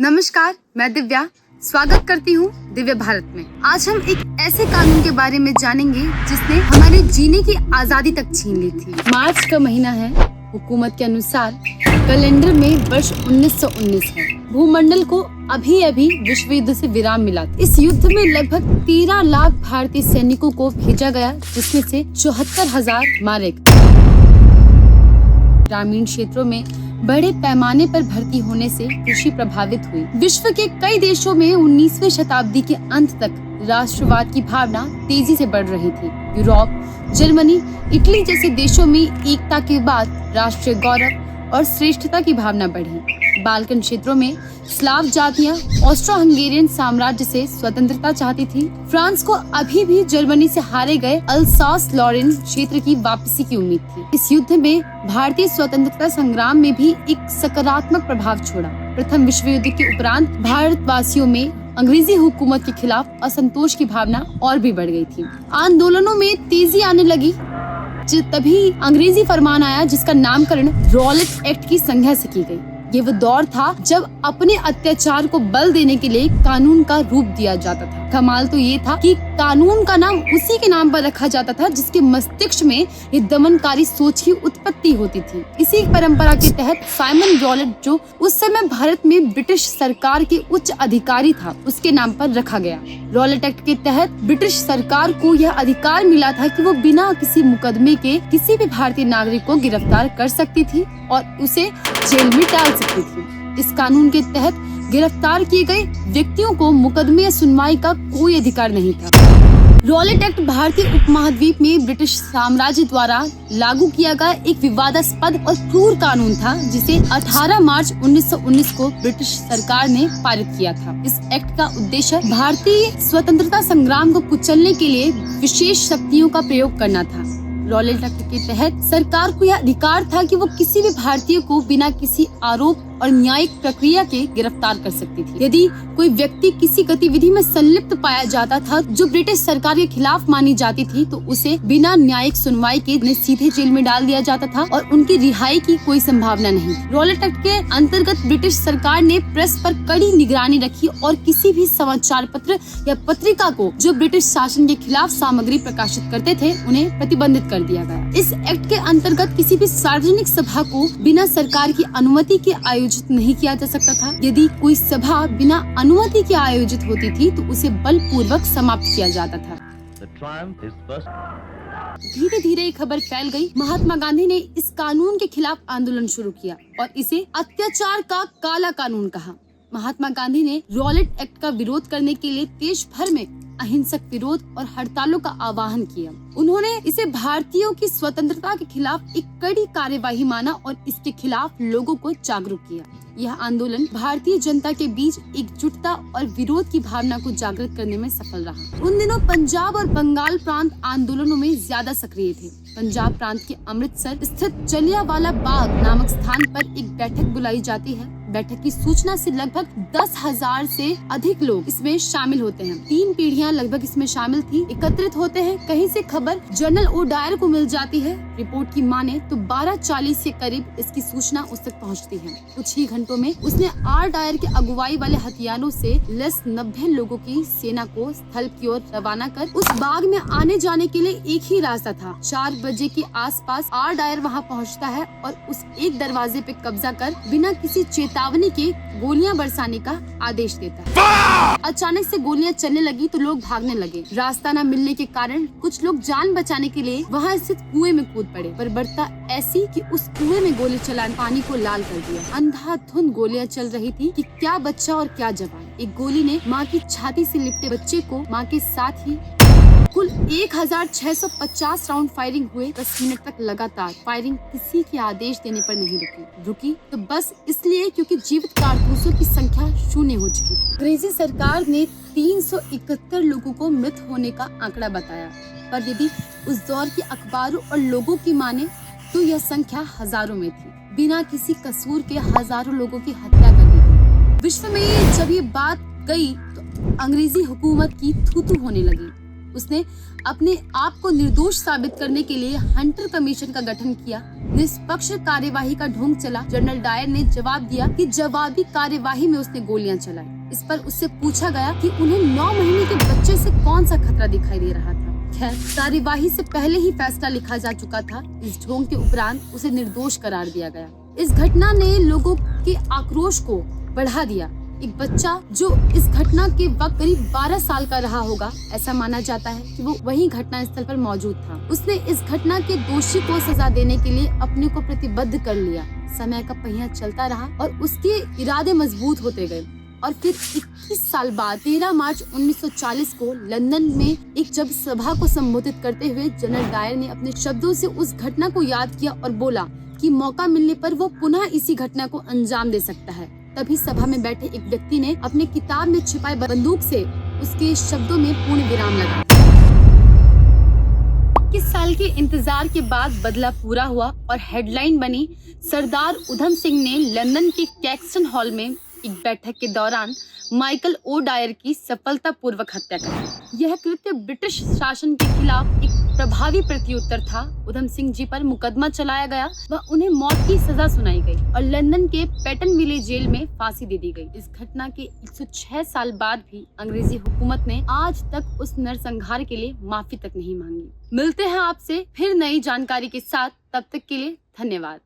नमस्कार, मैं दिव्या स्वागत करती हूँ दिव्य भारत में। आज हम एक ऐसे कानून के बारे में जानेंगे जिसने हमारे जीने की आजादी तक छीन ली थी। मार्च का महीना है। हुकूमत के अनुसार कैलेंडर में वर्ष 1919 है। भूमंडल को अभी अभी विश्व युद्ध से विराम मिला। इस युद्ध में लगभग 13 लाख भारतीय सैनिकों को भेजा गया, जिसमें से 74,000 मारे गए। ग्रामीण क्षेत्रों में बड़े पैमाने पर भर्ती होने से कृषि प्रभावित हुई। विश्व के कई देशों में 19वीं शताब्दी के अंत तक राष्ट्रवाद की भावना तेजी से बढ़ रही थी। यूरोप, जर्मनी, इटली जैसे देशों में एकता के बाद राष्ट्रीय गौरव और श्रेष्ठता की भावना बढ़ी। बाल्कन क्षेत्रों में स्लाव जातियां ऑस्ट्रो हंगेरियन साम्राज्य से स्वतंत्रता चाहती थी। फ्रांस को अभी भी जर्मनी से हारे गए अल्सास लॉरेन क्षेत्र की वापसी की उम्मीद थी। इस युद्ध में भारतीय स्वतंत्रता संग्राम में भी एक सकारात्मक प्रभाव छोड़ा। प्रथम विश्व युद्ध के उपरांत भारतवासियों में अंग्रेजी हुकूमत के खिलाफ असंतोष की भावना और भी बढ़ गई थी। आंदोलनों में तेजी आने लगी। तभी अंग्रेजी फरमान आया जिसका नामकरण रॉलेट एक्ट की संज्ञा से की गई। ये वो दौर था जब अपने अत्याचार को बल देने के लिए कानून का रूप दिया जाता था। कमाल तो ये था कि कानून का नाम उसी के नाम पर रखा जाता था जिसके मस्तिष्क में ये दमनकारी सोच की उत्पत्ति होती थी। इसी परंपरा के तहत साइमन रॉलेट, जो उस समय भारत में ब्रिटिश सरकार के उच्च अधिकारी था, उसके नाम पर रखा गया। रॉलेट एक्ट के तहत ब्रिटिश सरकार को यह अधिकार मिला था कि वो बिना किसी मुकदमे के किसी भी भारतीय नागरिक को गिरफ्तार कर सकती थी और उसे जेल में डाल सकती थी। इस कानून के तहत गिरफ्तार किए गए व्यक्तियों को मुकदमे या सुनवाई का कोई अधिकार नहीं था। रॉलेट एक्ट भारतीय उपमहाद्वीप में ब्रिटिश साम्राज्य द्वारा लागू किया गया एक विवादास्पद और क्रूर कानून था, जिसे 18 मार्च 1919 को ब्रिटिश सरकार ने पारित किया था। इस एक्ट का उद्देश्य भारतीय स्वतंत्रता संग्राम को कुचलने के लिए विशेष शक्तियों का प्रयोग करना था। रॉलेट एक्ट के तहत सरकार को यह अधिकार था कि वो किसी भी भारतीय को बिना किसी आरोप और न्यायिक प्रक्रिया के गिरफ्तार कर सकती थी। यदि कोई व्यक्ति किसी गतिविधि में संलिप्त पाया जाता था जो ब्रिटिश सरकार के खिलाफ मानी जाती थी, तो उसे बिना न्यायिक सुनवाई के सीधे जेल में डाल दिया जाता था और उनकी रिहाई की कोई संभावना नहीं। रॉलेट एक्ट के अंतर्गत ब्रिटिश सरकार ने प्रेस पर कड़ी निगरानी रखी और किसी भी समाचार पत्र या पत्रिका को जो ब्रिटिश शासन के खिलाफ सामग्री प्रकाशित करते थे, उन्हें प्रतिबंधित कर दिया गया। इस एक्ट के अंतर्गत किसी भी सार्वजनिक सभा को बिना सरकार की अनुमति के आयोजित नहीं किया जा सकता था। यदि कोई सभा बिना अनुमति के आयोजित होती थी तो उसे बलपूर्वक समाप्त किया जाता था। धीरे धीरे ये खबर फैल गई। महात्मा गांधी ने इस कानून के खिलाफ आंदोलन शुरू किया और इसे अत्याचार का काला कानून कहा। महात्मा गांधी ने रॉलेट एक्ट का विरोध करने के लिए देश भर में अहिंसक विरोध और हड़तालों का आह्वान किया। उन्होंने इसे भारतीयों की स्वतंत्रता के खिलाफ एक कड़ी कार्यवाही माना और इसके खिलाफ लोगों को जागरूक किया। यह आंदोलन भारतीय जनता के बीच एकजुटता और विरोध की भावना को जागृत करने में सफल रहा। उन दिनों पंजाब और बंगाल प्रांत आंदोलनों में ज्यादा सक्रिय थे। पंजाब प्रांत के अमृतसर स्थित जलियांवाला बाग नामक स्थान पर एक बैठक बुलाई जाती है। बैठक की सूचना से लगभग 10,000 से अधिक लोग इसमें शामिल होते हैं। 3 पीढ़ियां लगभग इसमें शामिल थी। एकत्रित होते हैं। कहीं से खबर जनरल ओडायर को मिल जाती है। रिपोर्ट की माने तो 12:40 के करीब इसकी सूचना उस तक पहुंचती है। कुछ ही घंटों में उसने आर डायर के अगुवाई वाले हथियारों से लैस 90 लोगों की सेना को स्थल की ओर रवाना कर उस बाग में आने जाने के लिए एक ही रास्ता था। 4 बजे के आसपास आर डायर वहां पहुंचता है और उस एक दरवाजे पे कब्जा कर बिना किसी चेतावनी के गोलियां बरसाने का आदेश देता है। अचानक से गोलियां चलने लगी तो लोग भागने लगे। रास्ता न मिलने के कारण कुछ लोग जान बचाने के लिए वहां स्थित कुएं में कूद पड़े, पर बर्ता ऐसी कि उस कुएं में गोली चला पानी को लाल कर दिया। अंधाधुंध गोलियां चल रही थी कि क्या बच्चा और क्या जवान। एक गोली ने माँ की छाती से लिपटे बच्चे को माँ के साथ ही कुल 1650 राउंड फायरिंग हुए। 10 मिनट तक लगातार फायरिंग किसी के आदेश देने पर नहीं रुकी तो बस इसलिए क्योंकि जीवित कारतूसों की संख्या 0 हो चुकी थी। अंग्रेजी सरकार ने 371 लोगों को मृत होने का आंकड़ा बताया, पर यदि उस दौर के अखबारों और लोगों की माने तो यह संख्या हजारों में थी। बिना किसी कसूर के हजारों लोगों की हत्या कर दी गई। विश्व में जब ये बात गई तो अंग्रेजी हुकूमत की थू-थू होने लगी। उसने अपने आप को निर्दोष साबित करने के लिए हंटर कमीशन का गठन किया। निष्पक्ष कार्यवाही का ढोंग चला। जनरल डायर ने जवाब दिया कि जवाबी कार्यवाही में उसने गोलियां चलाई। इस पर उससे पूछा गया कि उन्हें 9 महीने के बच्चे से कौन सा खतरा दिखाई दे रहा था। खैर, कार्यवाही से पहले ही फैसला लिखा जा चुका था। इस ढोंग के उपरांत उसे निर्दोष करार दिया गया। इस घटना ने लोगों के आक्रोश को बढ़ा दिया। एक बच्चा जो इस घटना के वक्त करीब 12 साल का रहा होगा, ऐसा माना जाता है कि वो वही घटना स्थल पर मौजूद था। उसने इस घटना के दोषी को सजा देने के लिए अपने को प्रतिबद्ध कर लिया। समय का पहिया चलता रहा और उसके इरादे मजबूत होते गए और फिर 21 साल बाद 13 मार्च 1940 को लंदन में एक जब सभा को संबोधित करते हुए जनरल डायर ने अपने शब्दों से उस घटना को याद किया और बोला कि मौका मिलने पर वो पुनः इसी घटना को अंजाम दे सकता है। तभी सभा में बैठे एक व्यक्ति ने अपने किताब में छिपाए बंदूक से उसके शब्दों में पूर्ण विराम लगा। 21 साल के इंतजार के बाद बदला पूरा हुआ और हेडलाइन बनी, सरदार उधम सिंह ने लंदन के कैक्सटन हॉल में एक बैठक के दौरान माइकल ओ डायर की सफलतापूर्वक हत्या कर। यह कृत्य ब्रिटिश शासन के खिलाफ एक प्रभावी प्रत्युत्तर था। उधम सिंह जी पर मुकदमा चलाया गया व उन्हें मौत की सजा सुनाई गई और लंदन के पैटन विले जेल में फांसी दे दी गई। इस घटना के 106 साल बाद भी अंग्रेजी हुकूमत ने आज तक उस नरसंहार के लिए माफी तक नहीं मांगी। मिलते हैं आपसे फिर नई जानकारी के साथ, तब तक के लिए धन्यवाद।